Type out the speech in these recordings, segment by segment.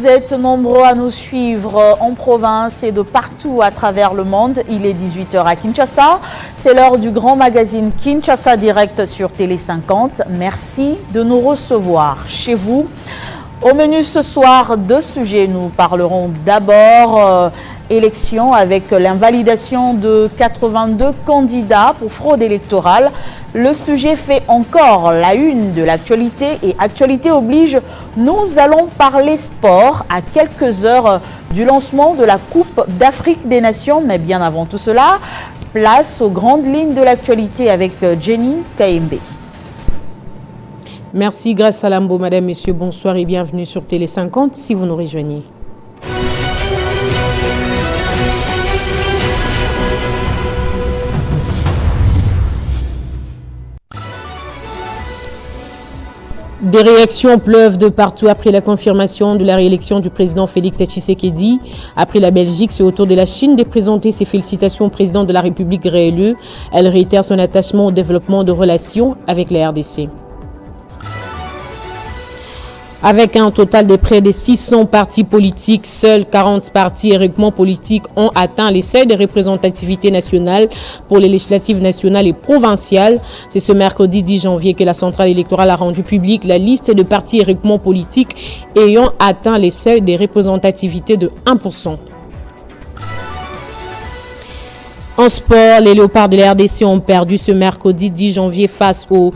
Vous êtes nombreux à nous suivre en province et de partout à travers le monde. Il est 18h à Kinshasa. C'est l'heure du grand magazine Kinshasa Direct sur Télé 50. Merci de nous recevoir chez vous. Au menu ce soir, deux sujets. Nous parlerons d'abord élection avec l'invalidation de 82 candidats pour fraude électorale. Le sujet fait encore la une de l'actualité et actualité oblige. Nous allons parler sport à quelques heures du lancement de la Coupe d'Afrique des Nations. Mais bien avant tout cela, place aux grandes lignes de l'actualité avec Jenny Kaembe. Merci Grace Salambo, madame, messieurs, bonsoir et bienvenue sur Télé 50 si vous nous rejoignez. Des réactions pleuvent de partout après la confirmation de la réélection du président Félix Tshisekedi. Après la Belgique, c'est au tour de la Chine de présenter ses félicitations au président de la République réélu. Elle réitère son attachement au développement de relations avec la RDC. Avec un total de près de 600 partis politiques, seuls 40 partis et regroupements politiques ont atteint les seuils de représentativité nationale pour les législatives nationales et provinciales. C'est ce mercredi 10 janvier que la centrale électorale a rendu publique la liste de partis et regroupements politiques ayant atteint les seuils de représentativité de 1%. En sport, les Léopards de la RDC ont perdu ce mercredi 10 janvier face aux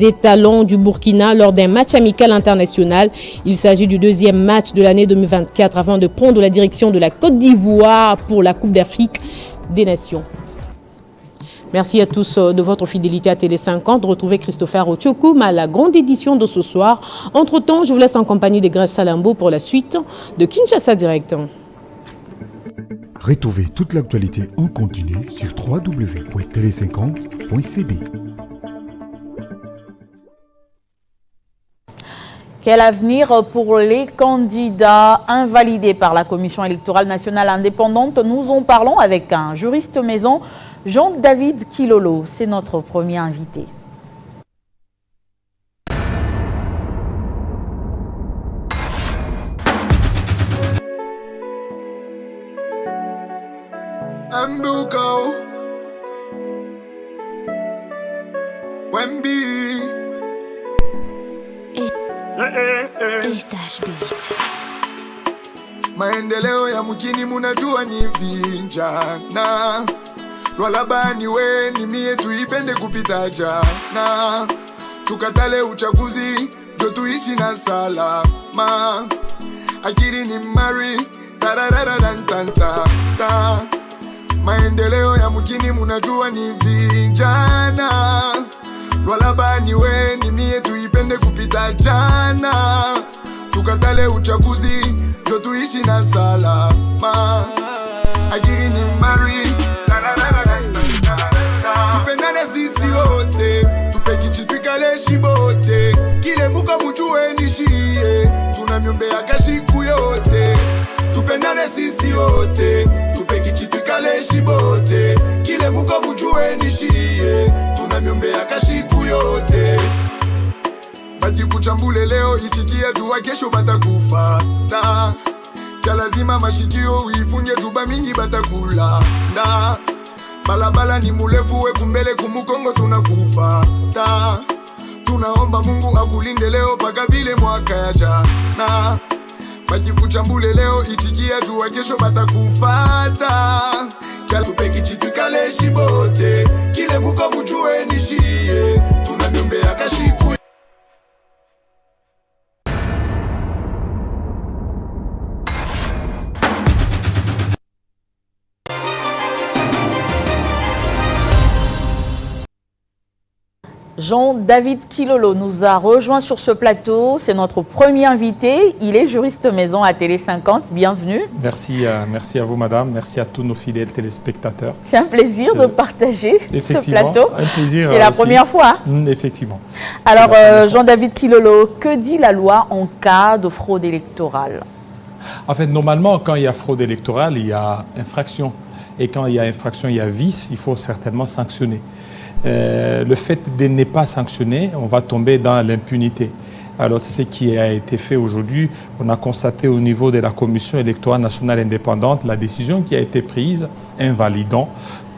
Étalons du Burkina lors d'un match amical international. Il s'agit du deuxième match de l'année 2024 avant de prendre la direction de la Côte d'Ivoire pour la Coupe d'Afrique des Nations. Merci à tous de votre fidélité à Télé 50. Retrouvez Christopher Otiokoum à la grande édition de ce soir. Entre-temps, je vous laisse en compagnie de Grace Salambo pour la suite de Kinshasa Direct. Retrouvez toute l'actualité en continu sur www.tele50.cd. Quel avenir pour les candidats invalidés par la Commission électorale nationale indépendante? Nous en parlons avec un juriste maison, Jean-David Kilolo. C'est notre premier invité. Ambuko Wemby maendeleo ya mjini munajua ni vijana, lwalabani we ni mie tuipende kupita jana, tukatale uchaguzi jo tuishi na salama, akili ni mari tararararantantanta. Maendeleo ya mjini munajua ni vijana, lwalabani we ni mie tuipende kupita jana, tukatale uchaguzi jo tuishi na salama, akili ni mari tupendane sisi wote, tupekichi twikale shibote, kile muka mujue nishie, tunamyombea kashiku yote, tupendane sisi wote, tupekichi twikale shibote, kile muka mujue nishie, tunamyombea kashiku yote. Bajikuchambule leo ichikia tuwa kesho batakufa da, lazima mashikio uifunge tuba mingi batakula da, balabala ni mulefu we kumbele kumukongo tunakufa da, tunaomba Mungu akulinde leo paka vile mwaka ya jana. Bajikuchambule leo ichikia tuwa kesho batakufata, tupekichi twikale shibote, kile muko mujue nishie, tunamyombea kashiku. Jean-David Kilolo nous a rejoint sur ce plateau. C'est notre premier invité. Il est juriste maison à Télé 50. Bienvenue. Merci à vous, madame. Merci à tous nos fidèles téléspectateurs. C'est un plaisir de partager ce plateau. Un plaisir. C'est la première fois. Effectivement. Alors, Jean-David Kilolo, que dit la loi en cas de fraude électorale? En fait, normalement, quand il y a fraude électorale, il y a infraction. Et quand il y a infraction, il y a vice, il faut certainement sanctionner. Le fait de ne pas sanctionner, on va tomber dans l'impunité. Alors, c'est ce qui a été fait aujourd'hui. On a constaté au niveau de la Commission électorale nationale indépendante la décision qui a été prise invalidant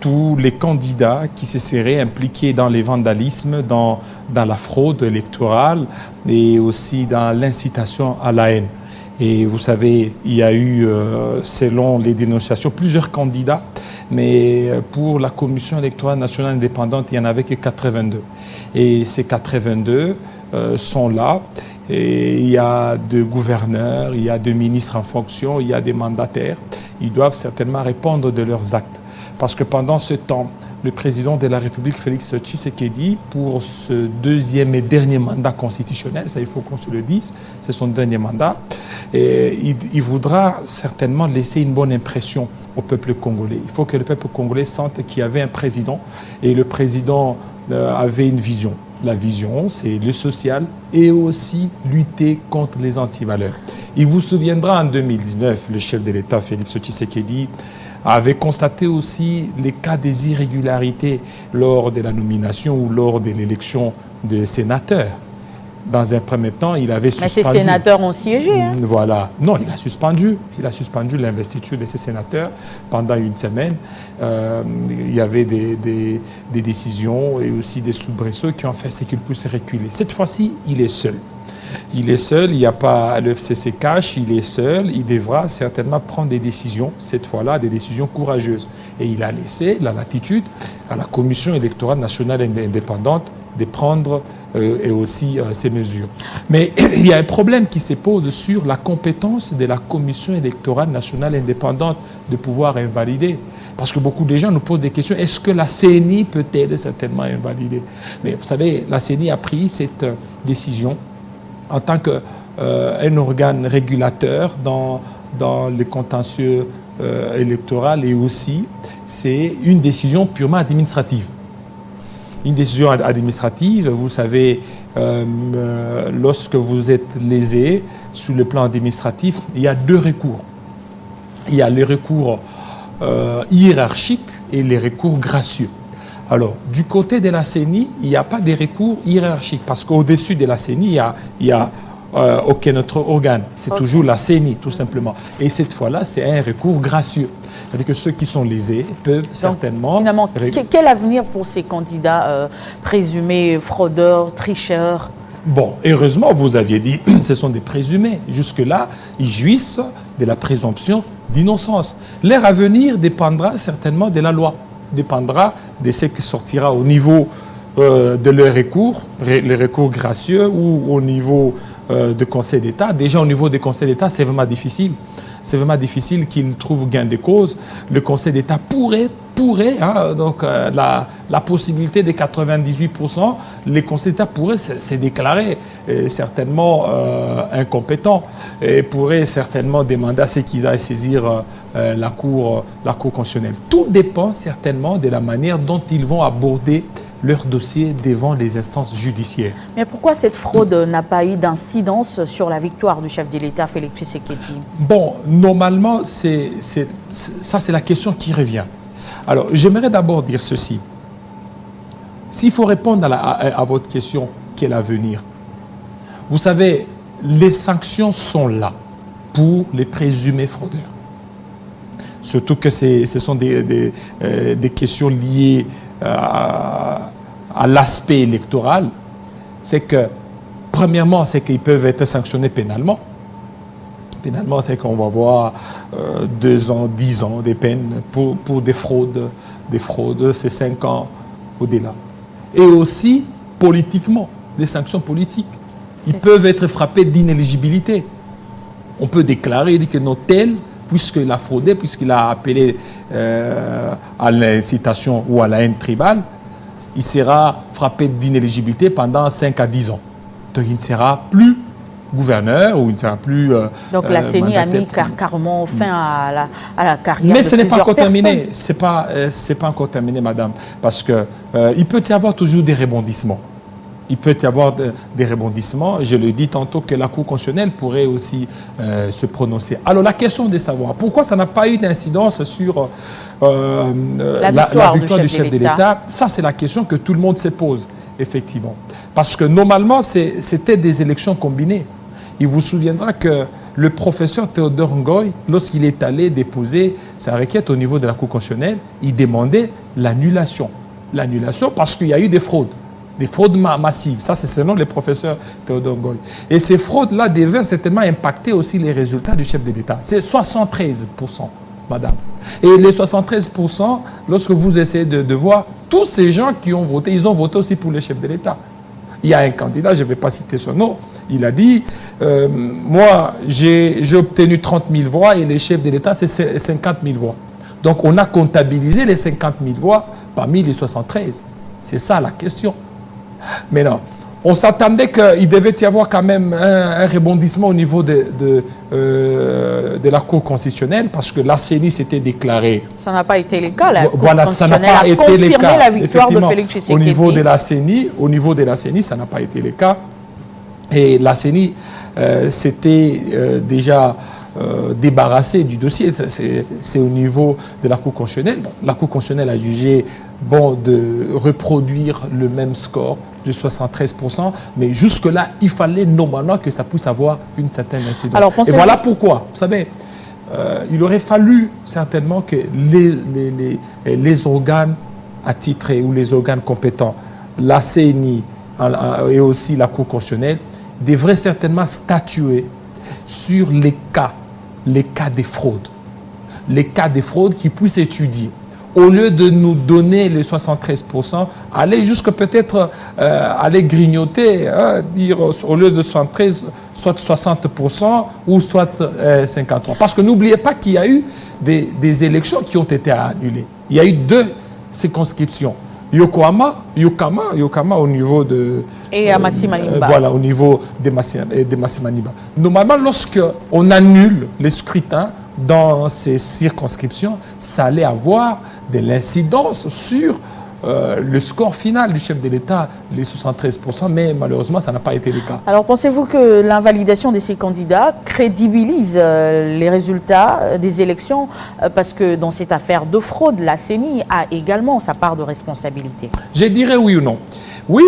tous les candidats qui se seraient impliqués dans les vandalismes, dans la fraude électorale et aussi dans l'incitation à la haine. Et vous savez, il y a eu, selon les dénonciations, plusieurs candidats, mais pour la Commission électorale nationale indépendante, il n'y en avait que 82. Et ces 82 sont là. Et il y a des gouverneurs, il y a des ministres en fonction, il y a des mandataires. Ils doivent certainement répondre de leurs actes. Parce que pendant ce temps, le président de la République, Félix Tshisekedi, pour ce deuxième et dernier mandat constitutionnel, ça il faut qu'on se le dise, c'est son dernier mandat, et il voudra certainement laisser une bonne impression au peuple congolais. Il faut que le peuple congolais sente qu'il y avait un président, et le président avait une vision. La vision, c'est le social et aussi lutter contre les antivaleurs. Il vous souviendra en 2019, le chef de l'État, Félix Tshisekedi, avait constaté aussi les cas des irrégularités lors de la nomination ou lors de l'élection des sénateurs. Dans un premier temps, il avait suspendu... Mais ces sénateurs ont siégé. Hein. Voilà. Non, il a suspendu l'investiture de ces sénateurs pendant une semaine. Il y avait des décisions et aussi des soubresauts qui ont fait ce qu'il puisse reculer. Cette fois-ci, il est seul. Il est seul, il n'y a pas le FCC cash, il est seul, il devra certainement prendre des décisions, cette fois-là, des décisions courageuses. Et il a laissé la latitude à la Commission électorale nationale indépendante de prendre et aussi ces mesures. Mais il y a un problème qui se pose sur la compétence de la Commission électorale nationale indépendante de pouvoir invalider. Parce que beaucoup de gens nous posent des questions. Est-ce que la CENI peut-elle certainement invalider? Mais vous savez, la CENI a pris cette décision en tant qu'un organe régulateur dans les contentieux électoraux et aussi, c'est une décision purement administrative. Une décision administrative, vous savez, lorsque vous êtes lésé sur le plan administratif, il y a deux recours. Il y a les recours hiérarchiques et les recours gracieux. Alors, du côté de la CENI, il n'y a pas de recours hiérarchiques parce qu'au-dessus de la CENI, il y a aucun autre organe. C'est toujours la CENI, tout simplement. Et cette fois-là, c'est un recours gracieux. C'est-à-dire que ceux qui sont lésés peuvent certainement... Finalement, quel avenir pour ces candidats présumés fraudeurs, tricheurs? Bon, heureusement, vous aviez dit, ce sont des présumés. Jusque-là, ils jouissent de la présomption d'innocence. Leur avenir dépendra certainement de la loi. Dépendra de ce qui sortira au niveau de leur recours, les recours gracieux ou au niveau du Conseil d'État. Déjà au niveau du Conseil d'État, c'est vraiment difficile. C'est vraiment difficile qu'ils trouvent gain de cause. Le Conseil d'État pourrait donc la possibilité de 98%, le Conseil d'État pourrait se déclarer certainement incompétent et pourrait certainement demander à ceux qu'ils aillent saisir la Cour constitutionnelle. Tout dépend certainement de la manière dont ils vont aborder leur dossier devant les instances judiciaires. Mais pourquoi cette fraude n'a pas eu d'incidence sur la victoire du chef de l'État, Félix Tshisekedi? Bon, normalement, ça c'est la question qui revient. Alors, j'aimerais d'abord dire ceci. S'il faut répondre à votre question, quel avenir? Vous savez, les sanctions sont là pour les présumés fraudeurs. Surtout que ce sont des questions liées à l'aspect électoral. C'est que, premièrement, c'est qu'ils peuvent être sanctionnés pénalement. Pénalement, c'est qu'on va voir 2 ans, 10 ans des peines pour des fraudes. Des fraudes, c'est 5 ans au-delà. Et aussi, politiquement, des sanctions politiques. Ils peuvent être frappés d'inéligibilité. On peut déclarer que non tel, puisqu'il a fraudé, puisqu'il a appelé à l'incitation ou à la haine tribale, il sera frappé d'inéligibilité pendant 5 à 10 ans. Donc il ne sera plus gouverneur ou il ne sera plus donc la CENI a mis carrément fin à la carrière. Mais de ce n'est pas encore personnes. terminé. C'est pas encore terminé, madame, parce que il peut y avoir toujours des rebondissements. Il peut y avoir des rebondissements. Je le dis tantôt que la Cour constitutionnelle pourrait aussi se prononcer. Alors la question de savoir pourquoi ça n'a pas eu d'incidence sur la victoire du chef de l'État, ça c'est la question que tout le monde se pose, effectivement. Parce que normalement, c'était des élections combinées. Il vous souviendra que le professeur Théodore Ngoy, lorsqu'il est allé déposer sa requête au niveau de la Cour constitutionnelle, il demandait l'annulation. L'annulation parce qu'il y a eu des fraudes massives. Ça, c'est selon le professeur Théodore Ngoy. Et ces fraudes-là devaient certainement impacter aussi les résultats du chef de l'État. C'est 73%, madame. Et les 73%, lorsque vous essayez de voir, tous ces gens qui ont voté, ils ont voté aussi pour le chef de l'État. Il y a un candidat, je ne vais pas citer son nom, il a dit moi, j'ai obtenu 30 000 voix et les chefs de l'État, c'est 50 000 voix. Donc, on a comptabilisé les 50 000 voix parmi les 73. C'est ça la question. Mais non, on s'attendait qu'il devait y avoir quand même un rebondissement au niveau de la Cour constitutionnelle parce que la CENI s'était déclarée. Ça n'a pas été le cas. La Cour ça n'a pas été le confirmé cas. La victoire de Félix Tshisekedi. Au niveau de la CENI, ça n'a pas été le cas. Et la CENI s'était déjà débarrassée du dossier. C'est au niveau de la Cour constitutionnelle. Bon, la Cour constitutionnelle a jugé bon de reproduire le même score de 73%, mais jusque-là, il fallait normalement que ça puisse avoir une certaine incidence. Alors, et voilà pourquoi. Vous savez, il aurait fallu certainement que les organes attitrés ou les organes compétents, la CENI et aussi la Cour constitutionnelle, devraient certainement statuer sur les cas des fraudes. Les cas des fraudes qui puissent étudier. Au lieu de nous donner les 73%, aller jusqu'à peut-être aller grignoter, dire au lieu de 73, soit 60% ou soit 53%. Parce que n'oubliez pas qu'il y a eu des élections qui ont été annulées. Il y a eu 2 circonscriptions. Yokama au niveau de... Et à Massimaniba. Voilà, au niveau de Massimaniba. Normalement, lorsqu'on annule les scrutins dans ces circonscriptions, ça allait avoir de l'incidence sur le score final du chef de l'État, les 73%, mais malheureusement, ça n'a pas été le cas. Alors, pensez-vous que l'invalidation de ces candidats crédibilise les résultats des élections parce que dans cette affaire de fraude, la CENI a également sa part de responsabilité? Je dirais oui ou non. Oui,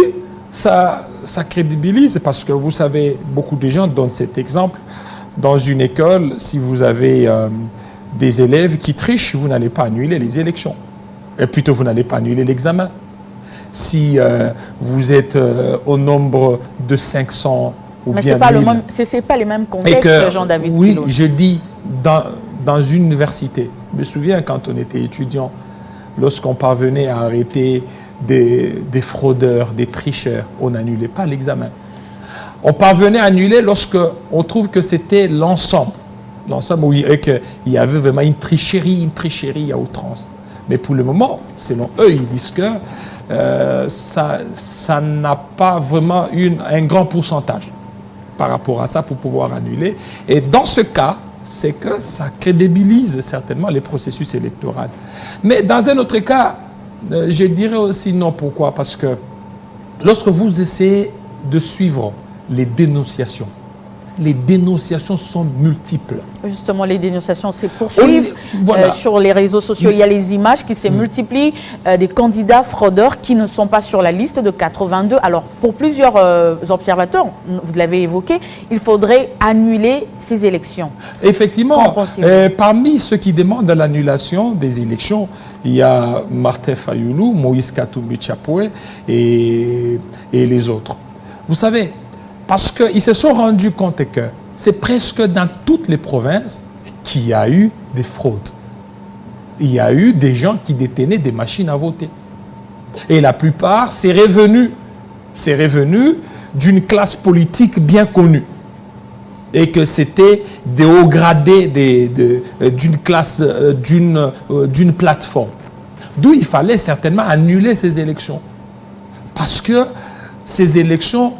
ça crédibilise parce que vous savez, beaucoup de gens donnent cet exemple. Dans une école, si vous avez des élèves qui trichent, vous n'allez pas annuler les élections. Et plutôt, vous n'allez pas annuler l'examen. Si vous êtes au nombre de 500 ou bien 1000... Mais ce n'est pas les mêmes contextes, Jean-David Oui, Kilo. je dis dans une université. Je me souviens quand on était étudiant, lorsqu'on parvenait à arrêter des fraudeurs, des tricheurs, on n'annulait pas l'examen. On parvenait à annuler lorsqu'on trouve que c'était l'ensemble. L'ensemble où il y avait vraiment une tricherie à outrance. Mais pour le moment, selon eux, ils disent que ça n'a pas vraiment un grand pourcentage par rapport à ça pour pouvoir annuler. Et dans ce cas, c'est que ça crédibilise certainement les processus électoraux. Mais dans un autre cas, je dirais aussi non. Pourquoi? Parce que lorsque vous essayez de suivre les dénonciations sont multiples. Justement, les dénonciations se poursuivent. Sur les réseaux sociaux, il y a les images qui se multiplient des candidats fraudeurs qui ne sont pas sur la liste de 82. Alors, pour plusieurs observateurs, vous l'avez évoqué, il faudrait annuler ces élections. Effectivement, parmi ceux qui demandent l'annulation des élections, il y a Martin Fayoulou, Moïse Katumbi Chapoué et les autres. Vous savez, parce qu'ils se sont rendus compte que c'est presque dans toutes les provinces qu'il y a eu des fraudes. Il y a eu des gens qui détenaient des machines à voter. Et la plupart, c'est revenu d'une classe politique bien connue. Et que c'était des hauts gradés d'une classe, d'une plateforme. D'où il fallait certainement annuler ces élections. Parce que ces élections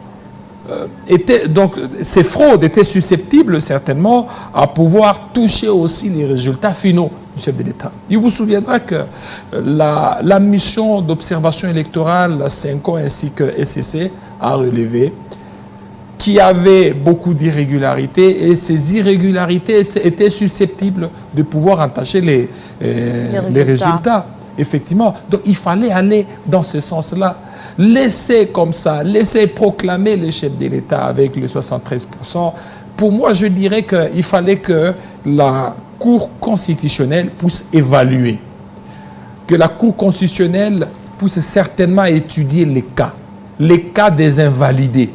donc ces fraudes étaient susceptibles certainement à pouvoir toucher aussi les résultats finaux du chef de l'État. Il vous souviendra que la mission d'observation électorale, CENCO ainsi que SCC a relevé qu'il y avait beaucoup d'irrégularités et ces irrégularités étaient susceptibles de pouvoir entacher les résultats. effectivement. Donc, il fallait aller dans ce sens-là. Laisser comme ça, laisser proclamer le chef de l'État avec le 73%. Pour moi, je dirais qu'il fallait que la Cour constitutionnelle puisse évaluer, que la Cour constitutionnelle puisse certainement étudier les cas des invalidés,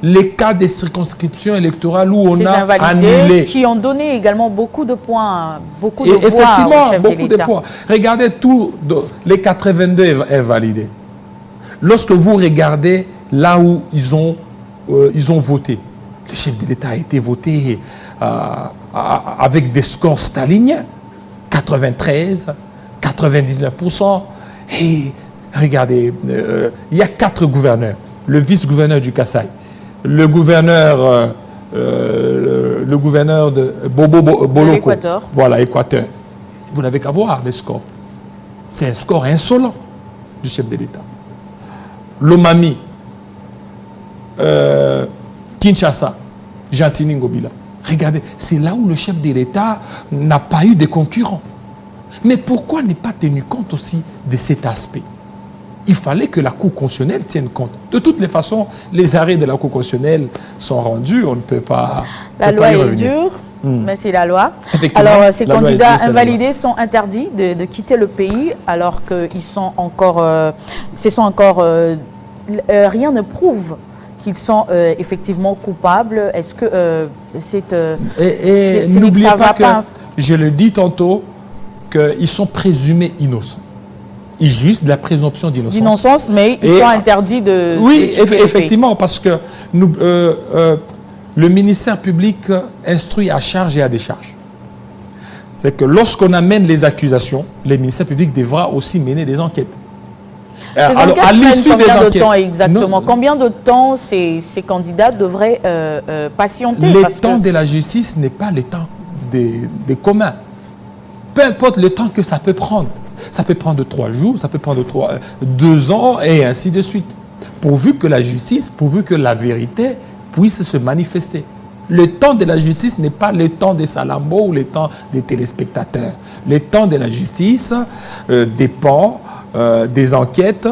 les cas des circonscriptions électorales où on a annulé. Qui ont donné également beaucoup de points, beaucoup de Et voix effectivement, au chef beaucoup de de l'État. points. Regardez tous les 82 invalidés. Lorsque vous regardez là où ils ont voté, le chef de l'État a été voté avec des scores staliniens, 93, 99%. Et regardez, il y a 4 gouverneurs. Le vice-gouverneur du Kasaï, le gouverneur de Boloko, Équateur. voilà, Équateur. Vous n'avez qu'à voir les scores. C'est un score insolent du chef de l'État. Lomami, Kinshasa, Gentini Ngobila. Regardez, c'est là où le chef de l'État n'a pas eu de concurrents. Mais pourquoi ne pas tenu compte aussi de cet aspect? Il fallait que la Cour constitutionnelle tienne compte. De toutes les façons, les arrêts de la Cour constitutionnelle sont rendus, on ne peut pas. La loi est dure, mais c'est la loi. Effectivement, Alors, ces la loi est candidats dure, c'est la loi. invalidés sont interdits de quitter le pays alors qu'ils sont encore. Rien ne prouve qu'ils sont effectivement coupables. Est-ce que Et n'oubliez pas que, je le dis tantôt, qu'ils sont présumés innocents. Ils jouissent de la présomption d'innocence. D'innocence, mais ils sont interdits de. Oui, de quitter le effectivement, parce que le ministère public instruit à charge et à décharge. C'est que lorsqu'on amène les accusations, le ministère public devra aussi mener des enquêtes. Alors, à l'issue des enquêtes, de temps exactement, non, combien de temps ces candidats devraient patienter? Le temps de la justice n'est pas le temps des communs. Peu importe le temps que ça peut prendre. Ça peut prendre 3 jours, ça peut prendre 2 ans et ainsi de suite. Pourvu que la justice, pourvu que la vérité puisse se manifester. Le temps de la justice n'est pas le temps des salambos ou le temps des téléspectateurs. Le temps de la justice dépend des enquêtes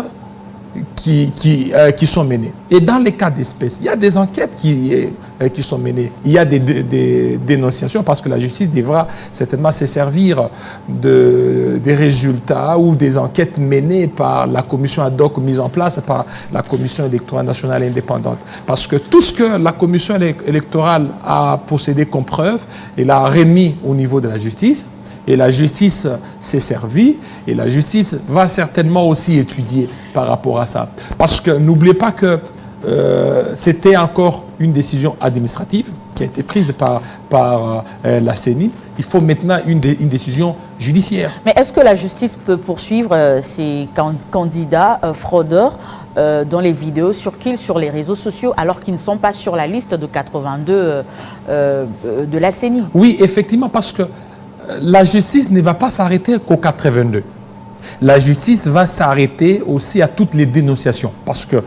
qui sont menées. Et dans les cas d'espèces, il y a des enquêtes qui sont menées. Il y a des dénonciations parce que la justice devra certainement se servir des résultats ou des enquêtes menées par la commission ad hoc mise en place par la commission électorale nationale indépendante. Parce que tout ce que la commission électorale a possédé comme preuve, elle a remis au niveau de la justice. Et la justice s'est servie et la justice va certainement aussi étudier par rapport à ça. Parce que n'oubliez pas que c'était encore une décision administrative qui a été prise par la CENI. Il faut maintenant une décision judiciaire. Mais est-ce que la justice peut poursuivre ces candidats fraudeurs dont les vidéos circulent sur les réseaux sociaux alors qu'ils ne sont pas sur la liste de 82 de la CENI? Oui, effectivement, parce que la justice ne va pas s'arrêter qu'au 82. La justice va s'arrêter aussi à toutes les dénonciations. Parce que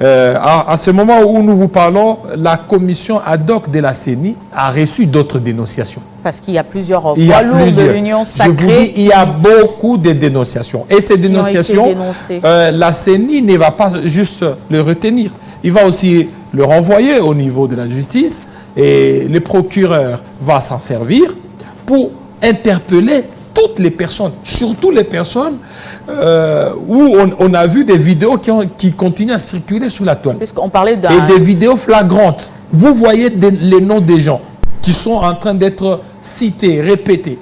à ce moment où nous vous parlons, la commission ad hoc de la CENI a reçu d'autres dénonciations. Parce qu'il y a plusieurs poids lourds de l'Union sacrée. Je vous dis, il y a beaucoup de dénonciations. Et ces dénonciations, la CENI ne va pas juste le retenir. Il va aussi le renvoyer au niveau de la justice et le procureur va s'en servir pour interpeller toutes les personnes, surtout les personnes où on a vu des vidéos qui continuent à circuler sur la toile. Puisqu'on parlait et des vidéos flagrantes. Vous voyez les noms des gens qui sont en train d'être cités, répétés.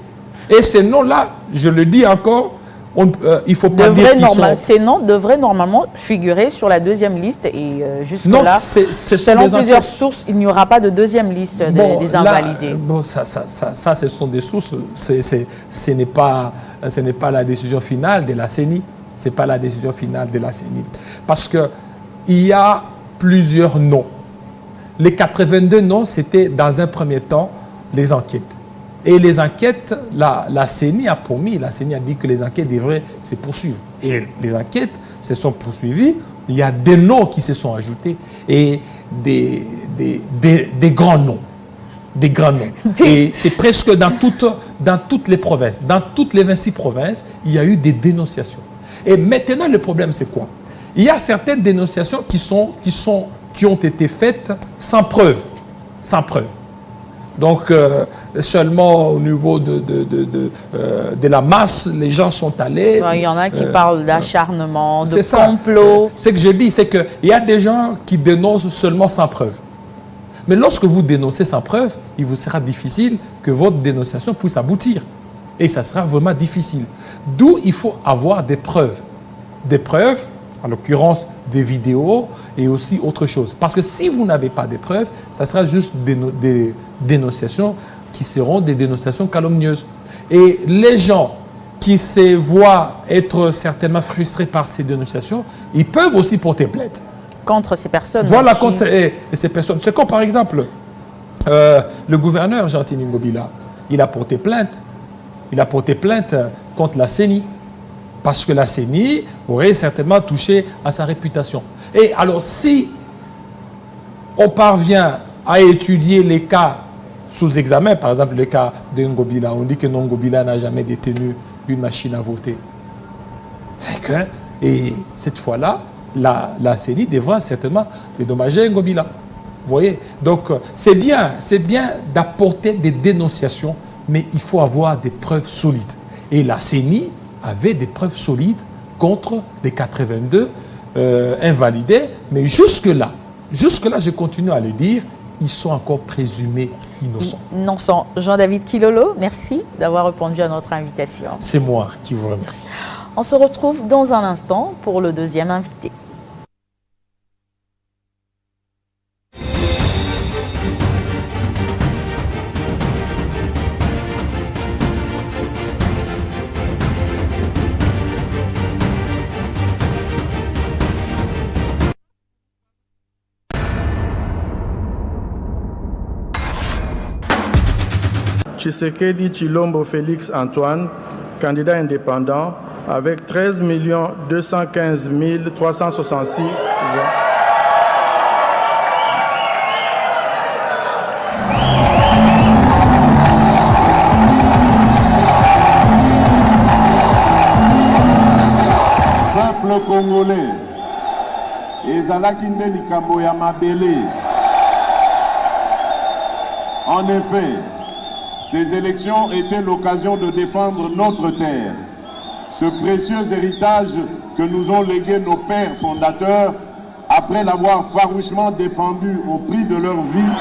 Et ces noms-là, je le dis encore, il ne faut pas dire qu'ils sont... Ces noms devraient normalement figurer sur la deuxième liste et jusque-là, selon plusieurs sources, il n'y aura pas de deuxième liste des invalidés. Ça, ce sont des sources, ce n'est pas la décision finale de la CENI. Ce n'est pas la décision finale de la CENI. Parce qu'il y a plusieurs noms. Les 82 noms, c'était dans un premier temps les enquêtes. Et les enquêtes, la CENI a promis, la CENI a dit que les enquêtes devraient se poursuivre. Et les enquêtes se sont poursuivies. Il y a des noms qui se sont ajoutés et des grands noms. Des grands noms. Et c'est presque dans toutes les provinces, dans toutes les 26 provinces, il y a eu des dénonciations. Et maintenant, le problème, c'est quoi? Il y a certaines dénonciations qui ont été faites sans preuve. Sans preuve. Donc, seulement au niveau de la masse, les gens sont allés. Il y en a qui parlent d'acharnement, de complot. Ce que je dis, c'est qu'il y a des gens qui dénoncent seulement sans preuve. Mais lorsque vous dénoncez sans preuve, il vous sera difficile que votre dénonciation puisse aboutir. Et ça sera vraiment difficile. D'où il faut avoir des preuves. Des preuves, en l'occurrence des vidéos et aussi autre chose. Parce que si vous n'avez pas de preuves, ça sera juste des dénonciations qui seront des dénonciations calomnieuses. Et les gens qui se voient être certainement frustrés par ces dénonciations, ils peuvent aussi porter plainte. Contre ces personnes. Voilà, contre ces personnes. C'est comme par exemple le gouverneur Jean-Tini Ngobila, il a porté plainte. Il a porté plainte contre la CENI. Parce que la CENI aurait certainement touché à sa réputation. Et alors, si on parvient à étudier les cas sous examen, par exemple le cas de Ngobila, on dit que Ngobila n'a jamais détenu une machine à voter. Et cette fois-là, la CENI devra certainement dédommager Ngobila. Vous voyez? Donc, c'est bien d'apporter des dénonciations, mais il faut avoir des preuves solides. Et la CENI avait des preuves solides contre les 82 invalidés, mais jusque-là, je continue à le dire, ils sont encore présumés innocents. Innocents. Jean-David Kilolo, merci d'avoir répondu à notre invitation. C'est moi qui vous remercie. On se retrouve dans un instant pour le deuxième invité. Tshisekedi Tshilombo Félix Antoine, candidat indépendant, avec 13 215 366 voix. Peuple congolais, ezalaki nde likambo ya mabele. En effet, ces élections étaient l'occasion de défendre notre terre, ce précieux héritage que nous ont légué nos pères fondateurs après l'avoir farouchement défendu au prix de leur vie.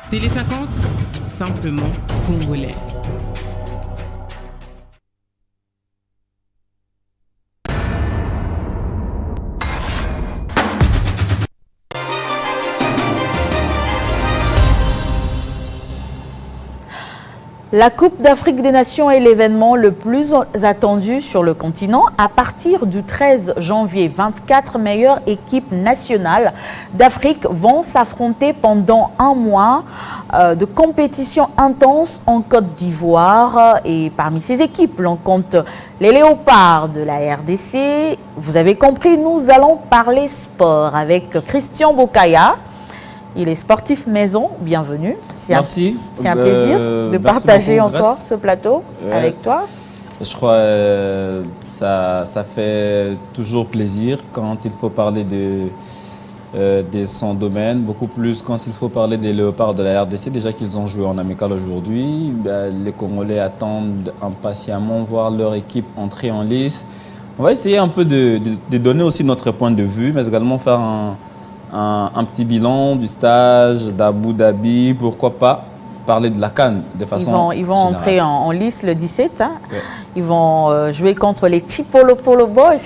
Télé 50, simplement congolais. La Coupe d'Afrique des Nations est l'événement le plus attendu sur le continent. À partir du 13 janvier, 24 meilleures équipes nationales d'Afrique vont s'affronter pendant un mois de compétition intense en Côte d'Ivoire. Et parmi ces équipes, l'on compte les Léopards de la RDC. Vous avez compris, nous allons parler sport avec Christian Bokaya. Il est sportif maison, bienvenue. Merci. C'est un plaisir de partager encore ce plateau avec toi. Je crois que ça fait toujours plaisir quand il faut parler de son domaine, beaucoup plus quand il faut parler des Léopards de la RDC. Déjà qu'ils ont joué en amical aujourd'hui, les Congolais attendent impatiemment voir leur équipe entrer en lice. On va essayer un peu de donner aussi notre point de vue, mais également faire un petit bilan du stage d'Abu Dhabi, pourquoi pas parler de la CAN de façon Ils vont générale. entrer en lice le 17. Hein. Ouais. Ils vont jouer contre les Chipolopolo Boys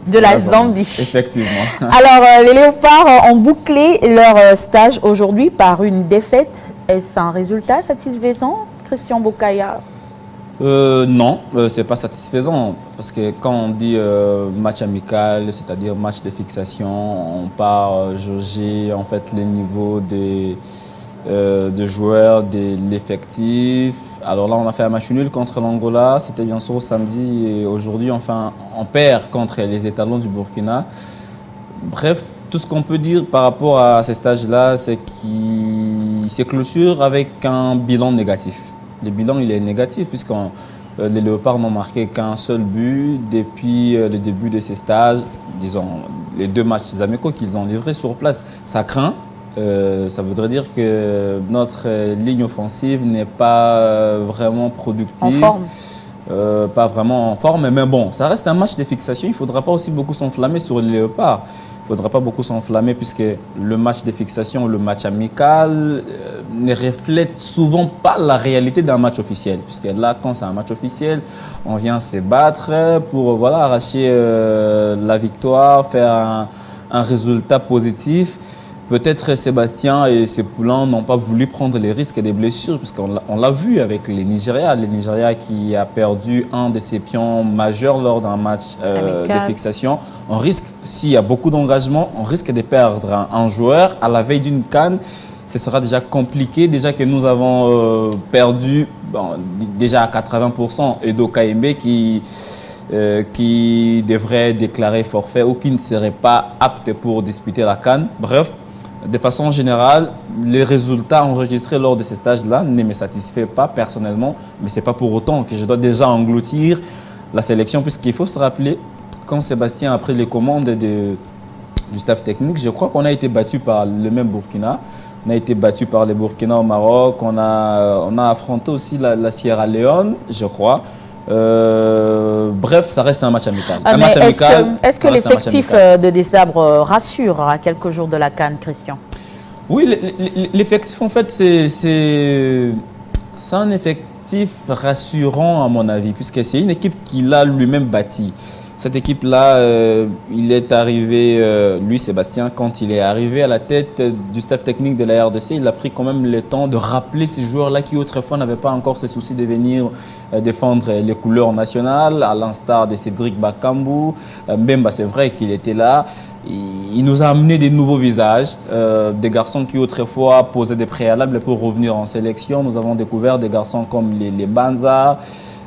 de la Zambie. Effectivement. Alors, les Léopards ont bouclé leur stage aujourd'hui par une défaite. Est-ce un résultat satisfaisant, Christian Bokaya? Non, c'est pas satisfaisant parce que quand on dit match amical, c'est-à-dire match de fixation, on part jauger en fait les niveaux des joueurs, de l'effectif. Alors là, on a fait un match nul contre l'Angola, c'était bien sûr samedi et aujourd'hui, enfin, on perd contre les étalons du Burkina. Bref, tout ce qu'on peut dire par rapport à ces stages-là, c'est qu'il se clôture avec un bilan négatif. Le bilan, il est négatif puisque les Léopards n'ont marqué qu'un seul but depuis le début de ces stages. Disons, les 2 matchs amicaux qu'ils ont livrés sur place, ça craint. Ça voudrait dire que notre ligne offensive n'est pas vraiment productive. En forme. Pas vraiment en forme, mais bon, ça reste un match de fixation. Il ne faudra pas aussi beaucoup s'enflammer sur les Léopards. Il ne faudra pas beaucoup s'enflammer puisque le match de fixation, le match amical ne reflète souvent pas la réalité d'un match officiel. Puisque là, quand c'est un match officiel, on vient se battre pour voilà, arracher la victoire, faire un résultat positif. Peut-être Sébastien et ses poulains n'ont pas voulu prendre les risques des blessures, puisqu'on l'a vu avec les Nigeria. Le Nigeria qui a perdu un de ses pions majeurs lors d'un match de fixation. On risque, s'il y a beaucoup d'engagement, on risque de perdre un joueur à la veille d'une CAN. Ce sera déjà compliqué. Déjà que nous avons perdu déjà à 80% Edo Kaembe qui devrait déclarer forfait ou qui ne serait pas apte pour disputer la CAN. Bref, de façon générale, les résultats enregistrés lors de ces stages-là ne me satisfait pas personnellement, mais ce n'est pas pour autant que je dois déjà engloutir la sélection, puisqu'il faut se rappeler, quand Sébastien a pris les commandes du staff technique, je crois qu'on a été battu par le même Burkina. On a été battu par les Burkina au Maroc, on a affronté aussi la Sierra Leone, je crois. Bref, ça reste un match amical. Est-ce que l'effectif de Desabre rassure à quelques jours de la CAN, Christian? Oui, l'effectif, en fait, c'est un effectif rassurant à mon avis, puisque c'est une équipe qu'il a lui-même bâtie. Cette équipe-là, il est arrivé, lui Sébastien, quand il est arrivé à la tête du staff technique de la RDC, il a pris quand même le temps de rappeler ces joueurs-là qui autrefois n'avaient pas encore ce souci de venir défendre les couleurs nationales, à l'instar de Cédric Bakambu. Mbemba, c'est vrai qu'il était là. Il nous a amené des nouveaux visages, des garçons qui autrefois posaient des préalables pour revenir en sélection. Nous avons découvert des garçons comme les Banza.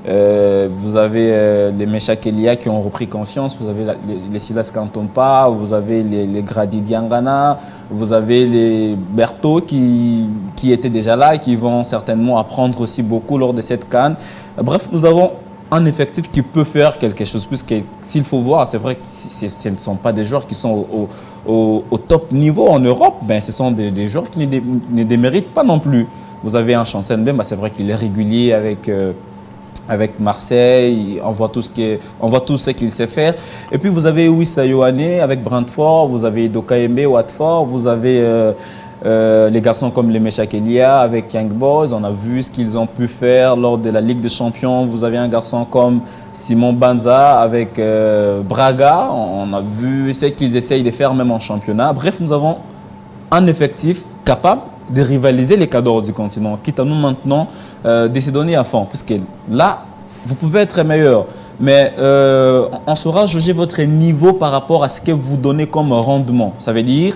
Vous avez les Mecha Kelia qui ont repris confiance, vous avez les Silas Kantompa, vous avez les Grady Diangana, vous avez les Berthaud qui étaient déjà là et qui vont certainement apprendre aussi beaucoup lors de cette CAN. Bref, nous avons un effectif qui peut faire quelque chose, puisque s'il faut voir, c'est vrai que ce ne sont pas des joueurs qui sont au top niveau en Europe, ben, ce sont des joueurs qui ne déméritent pas non plus. Vous avez un Chancel Mbemba, c'est vrai qu'il est régulier avec Marseille, on voit tout ce qu'il sait faire. Et puis vous avez Wissa Yohane avec Brentford, vous avez Dokaembe, Watford, vous avez les garçons comme les Mecha Kelia avec Young Boys. On a vu ce qu'ils ont pu faire lors de la Ligue des Champions. Vous avez un garçon comme Simon Banza avec Braga. On a vu ce qu'ils essayent de faire même en championnat. Bref, nous avons un effectif capable de rivaliser les cadors du continent, quitte à nous maintenant de se donner à fond, puisque là, vous pouvez être meilleur, mais on saura juger votre niveau par rapport à ce que vous donnez comme rendement. Ça veut dire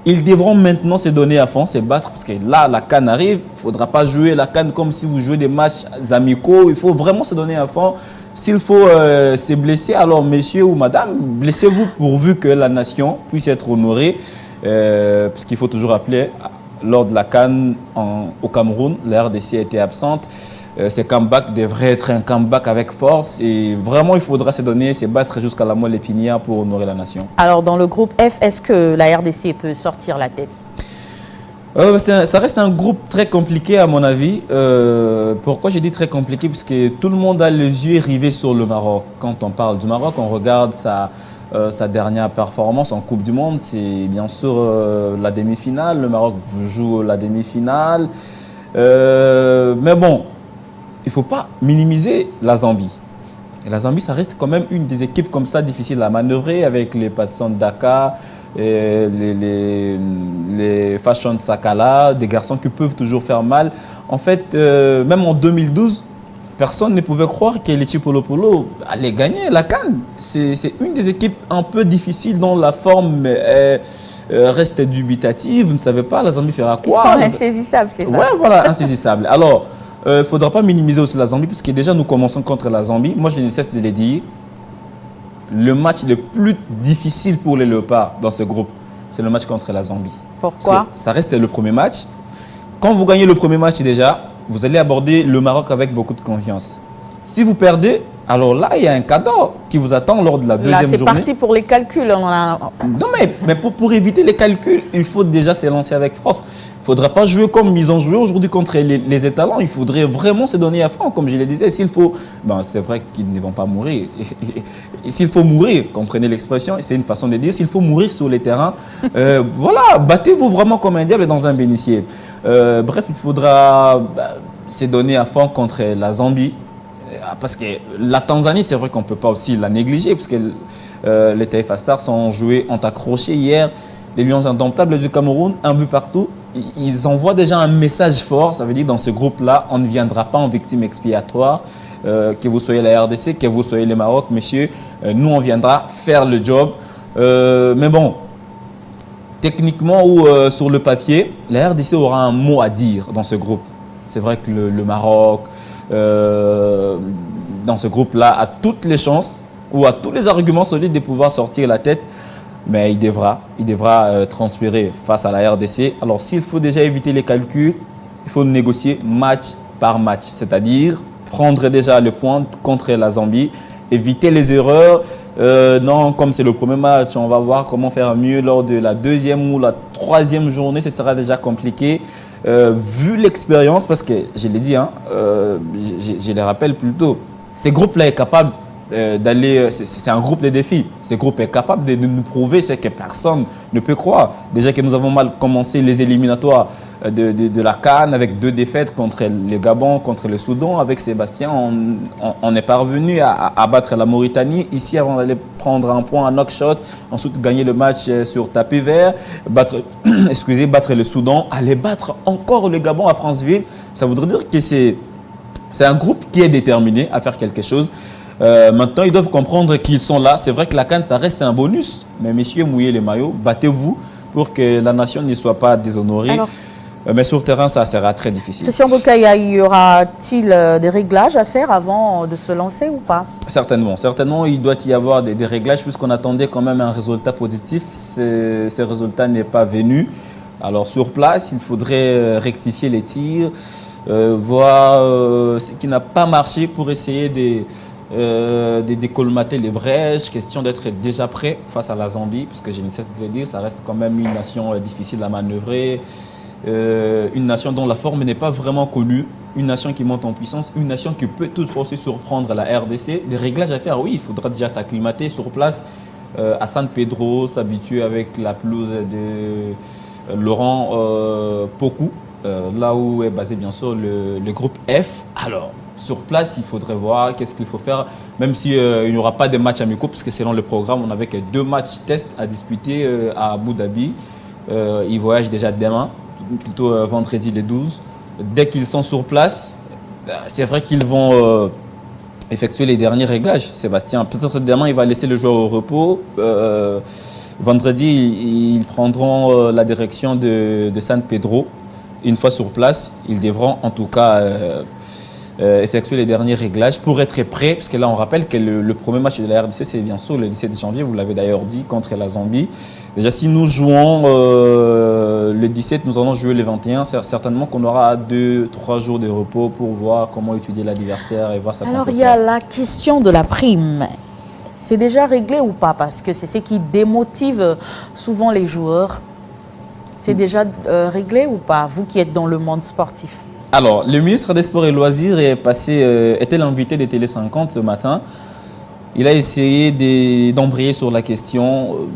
ils devront maintenant se donner à fond, se battre, parce que là, la CAN arrive. Il ne faudra pas jouer la CAN comme si vous jouez des matchs amicaux. Il faut vraiment se donner à fond. S'il faut se blesser, alors monsieur ou madame, blessez-vous pourvu que la nation puisse être honorée. Parce qu'il faut toujours rappeler, lors de la CAN au Cameroun, la RDC a été absente. Ce comeback devrait être un comeback avec force et vraiment il faudra se donner, se battre jusqu'à la moelle épinière pour honorer la nation. Alors dans le groupe F, est-ce que la RDC peut sortir la tête? Ça reste un groupe très compliqué à mon avis. Pourquoi j'ai dit très compliqué? Parce que tout le monde a les yeux rivés sur le Maroc. Quand on parle du Maroc, on regarde sa dernière performance en Coupe du Monde. C'est bien sûr la demi-finale. Le Maroc joue la demi-finale. Mais bon, il ne faut pas minimiser la Zambie. Et la Zambie, ça reste quand même une des équipes comme ça difficiles à manœuvrer avec les Patson de Dakar, et les Fashion de Sakala, des garçons qui peuvent toujours faire mal. En fait, même en 2012, personne ne pouvait croire que les Chipolopolo allaient gagner la CAN. C'est une des équipes un peu difficiles dont la forme reste dubitative. Vous ne savez pas, la Zambie fera quoi? Ils sont insaisissables, c'est ça? Ouais, voilà, insaisissables. Alors, il ne faudra pas minimiser aussi la Zambie, parce que déjà nous commençons contre la Zambie. Moi, je ne cesse de le dire. Le match le plus difficile pour les Léopards dans ce groupe, c'est le match contre la Zambie. Pourquoi? Ça reste le premier match. Quand vous gagnez le premier match déjà, vous allez aborder le Maroc avec beaucoup de confiance. Si vous perdez, alors là, il y a un cadeau qui vous attend lors de la deuxième journée. C'est parti pour les calculs. Non, mais pour éviter les calculs, il faut déjà se lancer avec force. Il ne faudra pas jouer comme ils ont joué aujourd'hui contre les étalons. Il faudrait vraiment se donner à fond, comme je le disais. S'il faut, c'est vrai qu'ils ne vont pas mourir. Et s'il faut mourir, comprenez l'expression, c'est une façon de dire, s'il faut mourir sur les terrains, voilà, battez-vous vraiment comme un diable dans un bénitier. Bref, il faudra se donner à fond contre la Zambie. Parce que la Tanzanie, c'est vrai qu'on ne peut pas aussi la négliger, parce que les TFA Stars ont accroché hier les Lions indomptables du Cameroun, un but partout. Ils envoient déjà un message fort, ça veut dire dans ce groupe-là, on ne viendra pas en victime expiatoire, que vous soyez la RDC, que vous soyez le Maroc, messieurs, nous on viendra faire le job. Mais bon, techniquement ou sur le papier, la RDC aura un mot à dire dans ce groupe. C'est vrai que le Maroc, dans ce groupe-là, a toutes les chances ou a tous les arguments solides de pouvoir sortir la tête, mais il devra transpirer face à la RDC. Alors s'il faut déjà éviter les calculs, il faut négocier match par match, c'est-à-dire prendre déjà le point contre la Zambie, éviter les erreurs. Non, comme c'est le premier match, on va voir comment faire mieux lors de la deuxième ou la troisième journée, ce sera déjà compliqué. Vu l'expérience, parce que je l'ai dit, je le rappelle plutôt, ce groupe-là est capable d'aller, c'est un groupe de défis. Ce groupe est capable de nous prouver ce que personne ne peut croire. Déjà que nous avons mal commencé les éliminatoires de la CAN avec 2 défaites contre le Gabon, contre le Soudan. Avec Sébastien, on est parvenu à battre la Mauritanie. Ici, avant d'aller prendre un point à knock-shot, ensuite gagner le match sur tapis vert, battre le Soudan, aller battre encore le Gabon à Franceville. Ça voudrait dire que c'est un groupe qui est déterminé à faire quelque chose. Maintenant, ils doivent comprendre qu'ils sont là. C'est vrai que la CAN, ça reste un bonus. Mais messieurs, mouillez les maillots, battez-vous pour que la nation ne soit pas déshonorée. Alors, mais sur le terrain, ça sera très difficile. Christian Bokaya, y aura-t-il des réglages à faire avant de se lancer ou pas? Certainement. Certainement, il doit y avoir des réglages puisqu'on attendait quand même un résultat positif. Ce résultat n'est pas venu. Alors sur place, il faudrait rectifier les tirs, voir ce qui n'a pas marché pour essayer de colmater les brèches, question d'être déjà prêt face à la Zambie, parce que je ne cesse de le dire, ça reste quand même une nation difficile à manœuvrer, une nation dont la forme n'est pas vraiment connue, une nation qui monte en puissance, une nation qui peut toutefois aussi surprendre la RDC. Des réglages à faire, oui, il faudra déjà s'acclimater sur place, à San Pedro, s'habituer avec la pelouse de Laurent Pokou, là où est basé bien sûr le groupe F. Alors, sur place, il faudrait voir qu'est-ce qu'il faut faire, même s'il n'y aura pas de matchs amicaux, parce que selon le programme, on avait que 2 matchs test à disputer à Abu Dhabi. Ils voyagent déjà demain. plutôt vendredi les 12. Dès qu'ils sont sur place, c'est vrai qu'ils vont effectuer les derniers réglages. Sébastien, peut-être demain, il va laisser le joueur au repos. Vendredi, ils prendront la direction de San Pedro. Une fois sur place, ils devront en tout cas effectuer les derniers réglages pour être prêts. Parce que là, on rappelle que le premier match de la RDC, c'est bien sûr le 17 janvier, vous l'avez d'ailleurs dit, contre la Zambie. Déjà, si nous jouons le 17, nous allons jouer le 21. Certainement qu'on aura 2-3 jours de repos pour voir comment étudier l'adversaire et voir ça. Alors, il y a la question de la prime. C'est déjà réglé ou pas? Parce que c'est ce qui démotive souvent les joueurs. C'est déjà réglé ou pas, vous qui êtes dans le monde sportif? Alors, le ministre des Sports et Loisirs était l'invité de Télé 50 ce matin. Il a essayé d'embrayer sur la question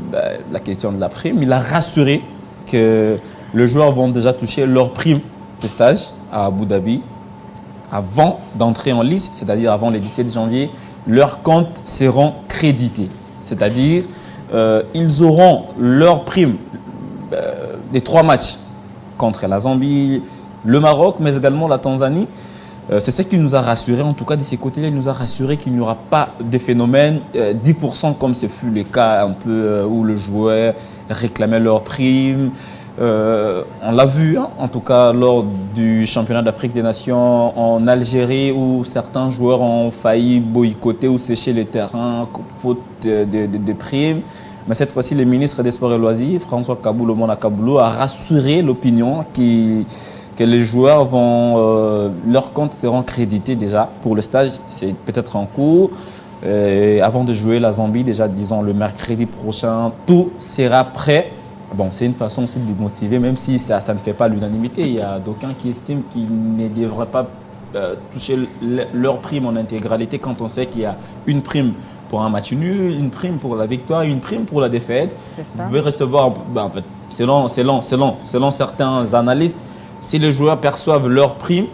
de la prime. Il a rassuré que les joueurs vont déjà toucher leur prime de stage à Abu Dhabi avant d'entrer en liste, c'est-à-dire avant le 17 janvier. Leurs comptes seront crédités, c'est-à-dire ils auront leur prime des 3 matchs contre la Zambie, le Maroc, mais également la Tanzanie. C'est ce qu'il nous a rassuré, en tout cas de ces côtés-là, il nous a rassuré qu'il n'y aura pas de phénomène 10% comme ce fut le cas un peu où le joueur réclamait leur prime. On l'a vu, hein, en tout cas lors du championnat d'Afrique des Nations en Algérie où certains joueurs ont failli boycotter ou sécher les terrains faute de primes. Mais cette fois-ci, le ministre des Sports et Loisirs, François Kaboulou Mona Kaboulou, a rassuré l'opinion que les joueurs leurs comptes seront crédités déjà pour le stage. C'est peut-être en cours. Avant de jouer la Zambie, déjà disons le mercredi prochain, tout sera prêt. Bon, c'est une façon aussi de les motiver, même si ça ne fait pas l'unanimité. Il y a d'aucuns qui estiment qu'ils ne devraient pas toucher leur prime en intégralité quand on sait qu'il y a une prime pour un match nul, une prime pour la victoire, une prime pour la défaite. Vous pouvez recevoir, en fait, selon certains analystes, si les joueurs perçoivent leur prime,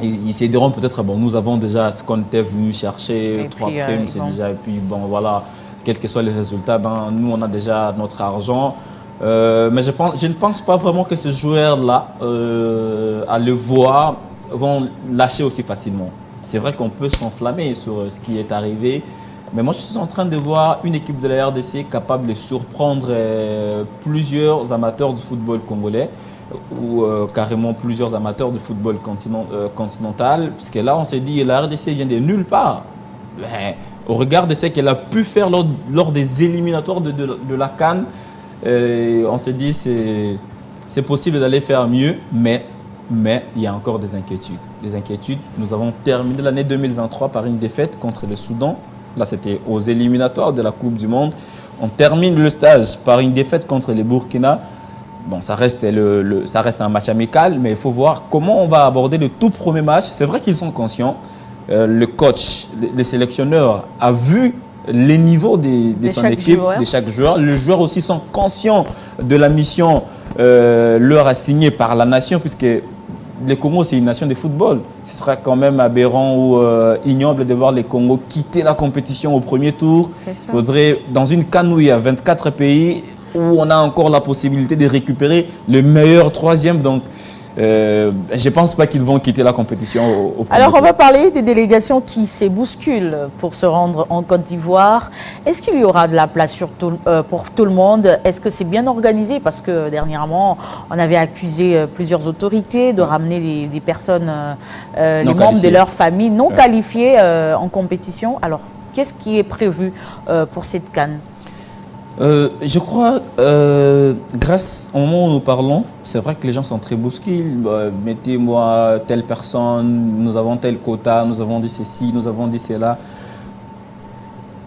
ils se diront peut-être, bon, nous avons déjà ce qu'on était venu chercher, 3 primes, c'est déjà, et puis bon, voilà, quels que soient les résultats, nous, on a déjà notre argent. Mais je ne pense pas vraiment que ces joueurs-là, à le voir, vont lâcher aussi facilement. C'est vrai qu'on peut s'enflammer sur ce qui est arrivé, mais moi je suis en train de voir une équipe de la RDC capable de surprendre plusieurs amateurs du football congolais ou carrément plusieurs amateurs du football continental, parce que là on s'est dit la RDC vient de nulle part. Mais, au regard de ce qu'elle a pu faire lors des éliminatoires de la CAN, on s'est dit c'est possible d'aller faire mieux, mais il y a encore des inquiétudes. Nous avons terminé l'année 2023 par une défaite contre le Soudan. Là, c'était aux éliminatoires de la Coupe du Monde. On termine le stage par une défaite contre les Burkina. Bon, ça reste un match amical, mais il faut voir comment on va aborder le tout premier match. C'est vrai qu'ils sont conscients. Le coach, les sélectionneurs a vu les niveaux de son équipe, de chaque joueur. Les joueurs aussi sont conscients de la mission leur assignée par la nation, puisque le Congo, c'est une nation de football. Ce sera quand même aberrant ou ignoble de voir les Congos quitter la compétition au premier tour. Il faudrait, dans une CAN où il y a 24 pays, où on a encore la possibilité de récupérer le meilleur troisième. Donc, je ne pense pas qu'ils vont quitter la compétition au premier Alors, tour. on va parler des délégations qui se bousculent pour se rendre en Côte d'Ivoire. Est-ce qu'il y aura de la place pour tout le monde? Est-ce que c'est bien organisé? Parce que dernièrement, on avait accusé plusieurs autorités de ramener des personnes, les membres de leur famille non qualifiés en compétition. Alors, qu'est-ce qui est prévu pour cette CAN? Je crois, grâce au moment où nous parlons, c'est vrai que les gens sont très bousculés. Mettez-moi telle personne, nous avons tel quota, nous avons dit ceci, nous avons dit cela.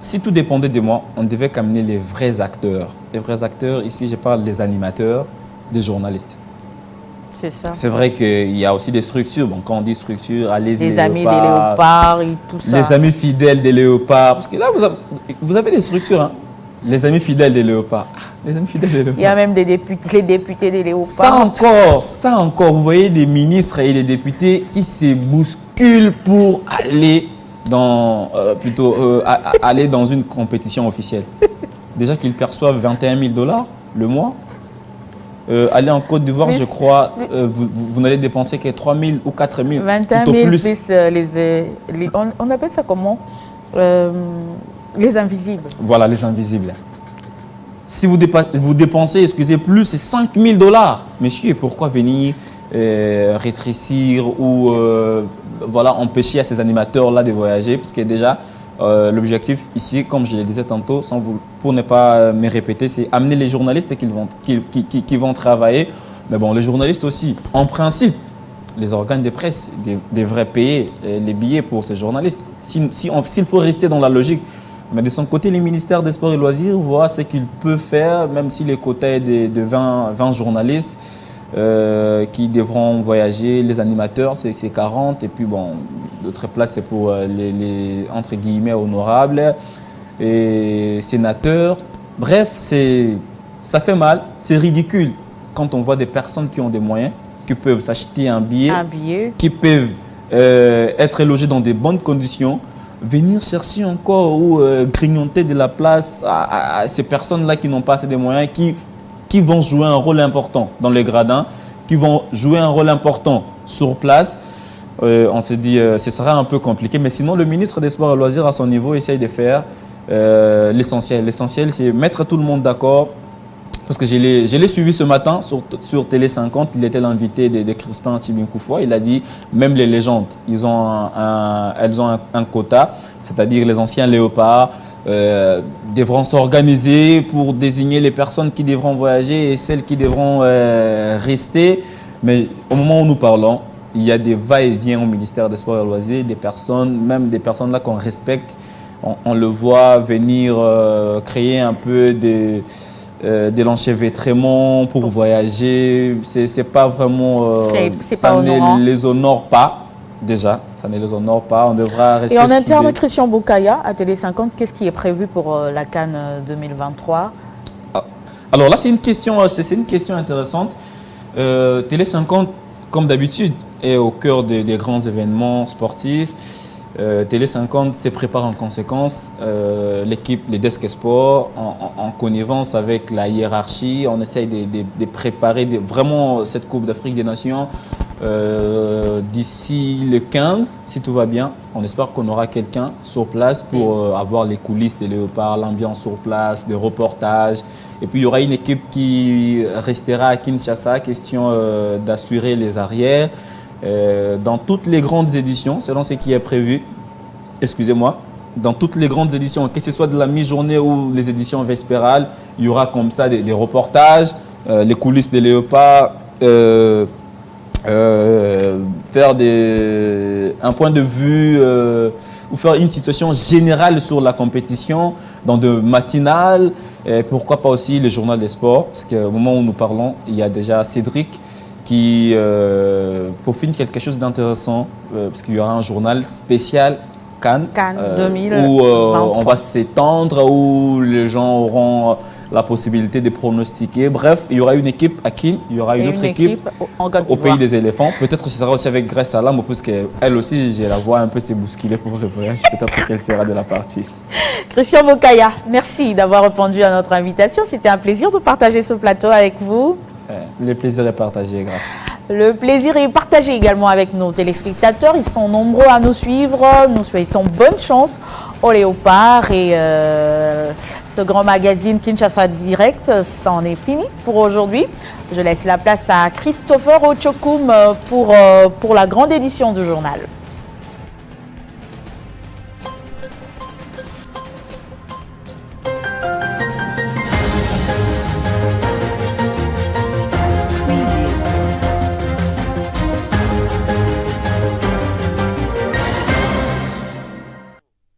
Si tout dépendait de moi, on devait qu'amener les vrais acteurs. Les vrais acteurs, ici je parle des animateurs, des journalistes. C'est ça. C'est vrai qu'il y a aussi des structures. Bon, quand on dit structure, allez-y, les amis des léopards et tout ça. Les amis fidèles des léopards. Parce que là, vous avez des structures, hein. Les amis fidèles des léopards. Les amis fidèles des léopards. Il y a même des députés, les députés des léopards. Ça encore, vous voyez des ministres et des députés qui se bousculent pour aller aller dans une compétition officielle. Déjà qu'ils perçoivent 21 000 $ le mois. aller en Côte d'Ivoire, je crois, vous n'allez dépenser que 3 000 ou 4 000, 21 000 plus on appelle ça comment? Les invisibles. Voilà, les invisibles. Si vous dépensez, excusez, plus, c'est 5 000 $. Monsieur, pourquoi venir rétrécir ou voilà, empêcher à ces animateurs-là de voyager? Parce que déjà, l'objectif ici, comme je le disais tantôt, pour ne pas me répéter, c'est amener les journalistes qui vont travailler. Mais bon, les journalistes aussi, en principe, les organes de presse devraient payer les billets pour ces journalistes. S'il faut rester dans la logique. Mais de son côté, le ministère des Sports et Loisirs voit ce qu'il peut faire, même si les quotas de 20 journalistes qui devront voyager, les animateurs, c'est 40, et puis bon, d'autres places, c'est pour les entre guillemets honorables et sénateurs. Bref, ça fait mal, c'est ridicule quand on voit des personnes qui ont des moyens, qui peuvent s'acheter un billet, qui peuvent être logés dans des bonnes conditions, venir chercher encore ou grignoter de la place à ces personnes-là qui n'ont pas assez de moyens, qui vont jouer un rôle important dans les gradins, qui vont jouer un rôle important sur place. On s'est dit ce sera un peu compliqué, mais sinon le ministre des Sports et Loisirs à son niveau essaye de faire l'essentiel. L'essentiel, c'est mettre tout le monde d'accord. Parce que je l'ai suivi ce matin sur Télé 50, il était l'invité de Crispin Tchibinkoufoua. Il a dit même les légendes, elles ont un quota, c'est-à-dire les anciens léopards devront s'organiser pour désigner les personnes qui devront voyager et celles qui devront rester. Mais au moment où nous parlons, il y a des va-et-vient au ministère des Sports et Loisirs, des personnes, même des personnes là qu'on respecte. On le voit venir créer un peu de l'enchevêtrement pour voyager. C'est pas vraiment... ça ne les honore pas, déjà. Ça ne les honore pas. On devra rester... Et en interne, Christian Bokaya, à Télé 50, qu'est-ce qui est prévu pour la CAN 2023 ? Alors là, c'est une question intéressante. Télé 50, comme d'habitude, est au cœur des grands événements sportifs. Télé 50 se prépare en conséquence. L'équipe, les Desk Sport, en connivence avec la hiérarchie, on essaye de préparer vraiment cette Coupe d'Afrique des Nations d'ici le 15, si tout va bien. On espère qu'on aura quelqu'un sur place pour avoir les coulisses des léopards, l'ambiance sur place, des reportages. Et puis il y aura une équipe qui restera à Kinshasa, question d'assurer les arrières. Dans toutes les grandes éditions, selon ce qui est prévu, excusez-moi, dans toutes les grandes éditions, que ce soit de la mi-journée ou les éditions vespérales, il y aura comme ça des reportages, les coulisses des léopards, faire un point de vue ou faire une situation générale sur la compétition dans de matinales, pourquoi pas aussi le journal des sports, parce qu'au moment où nous parlons, il y a déjà Cédric qui peaufine quelque chose d'intéressant, parce qu'il y aura un journal spécial Cannes 2023, où on va s'étendre, où les gens auront la possibilité de pronostiquer. Bref, il y aura une équipe à Kin, il y aura une autre équipe au pays des éléphants. Peut-être que ce sera aussi avec Grace Salam, parce qu'elle aussi, je la vois un peu se bousculer pour le voyage. Peut-être qu'elle sera de la partie. Christian Bokaya, merci d'avoir répondu à notre invitation. C'était un plaisir de partager ce plateau avec vous. Le plaisir est partagé, Grace. Le plaisir est partagé également avec nos téléspectateurs. Ils sont nombreux à nous suivre. Nous souhaitons bonne chance aux léopards. Et ce grand magazine Kinshasa Direct, c'en est fini pour aujourd'hui. Je laisse la place à Christopher Ochokoum pour la grande édition du journal.